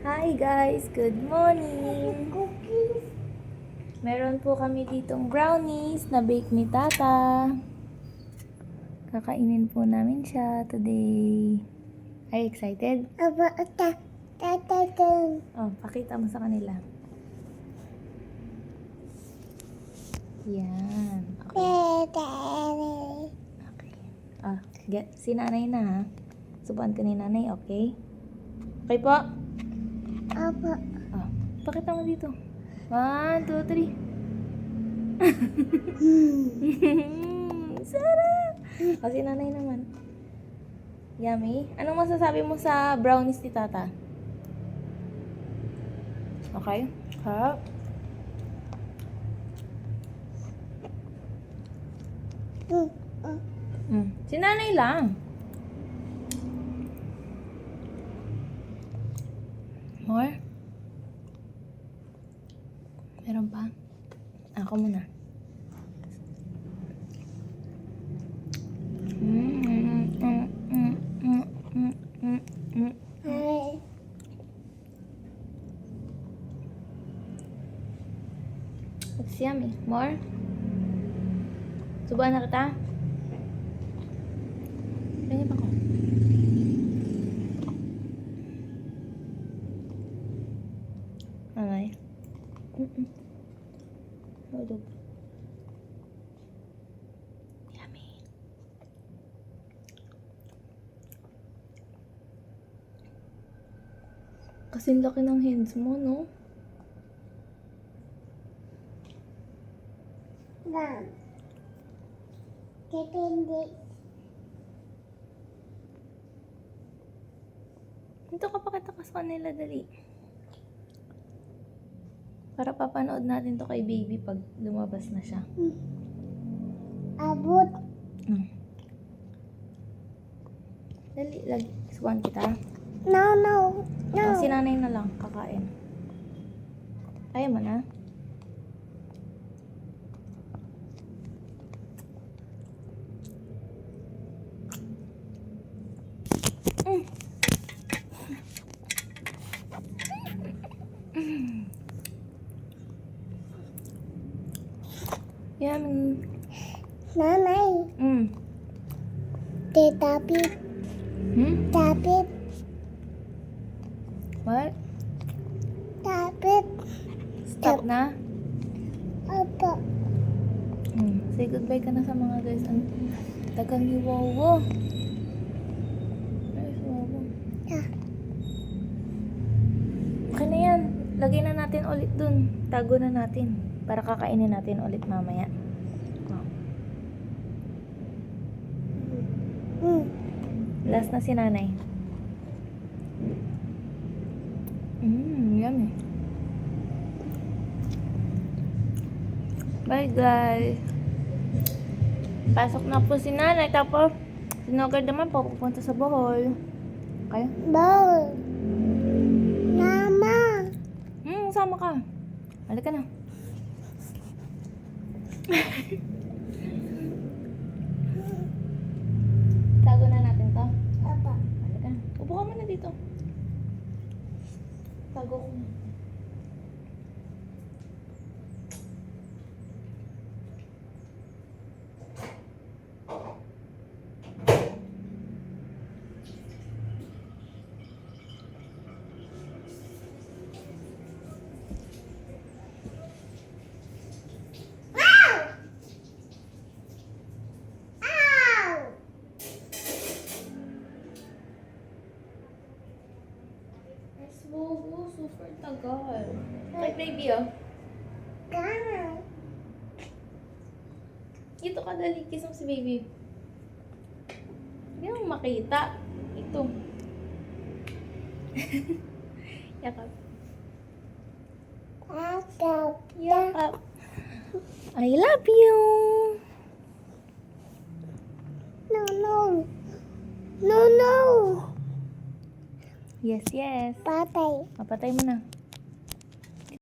Hi guys, good morning! Meron po kami ditong brownies na bake ni Tata. Kakainin po namin siya today. Are you excited? Oh, pakita mo sa kanila. Yan. Okay. Ah, si nanay na ha. Subuan ka ni nanay, okay? Okay po? Apa. Ah, pakita mo dito. 1, 2, 3. Sarap! O, si nanay naman. Yummy. Anong masasabi mo sa brownies ni Tata? Okay? Sarap. Si nanay lang. More? Meron pa? Ako muna. It's yummy. More? Subuhan na kita? Ganyan ako. Okay. Hulog. Yummy. Kasing laki ng hands mo, no? Depende. Dito ka pakita ka sa kanila, dali. Para papanood natin to kay baby pag lumabas na siya. Abot. Dali, lagi. Subuhan kita. No. Si nanay na lang kakain. Kaya mo na? Yummy. Nanay. Tapit. Tapit. What? Tapit. Stop na? Apa. Say goodbye ka na sa mga guys. Ang tagal ni Wowo. Ay, Wowo. Okay na yan. Lagay na natin ulit dun. Tago na natin. Para kakainin natin ulit mamaya. Last na si nanay. Yummy. Bye guys. Pasok na po si nanay. Tapos, si Nogard naman pupunta sa Bohol. Okay? Ball. Mama. Sama ka. Halika na. Tago na natin to. Apa. Halika. Upo ka muna dito. Tago ko na. Bobo, super tagal. Like baby, oh. Ito ka, dali. Kiss mo si baby. Hindi mo makita. Ito. Yakap. Yakap. I love you. No. Yes. Patay. Mapatay mo na.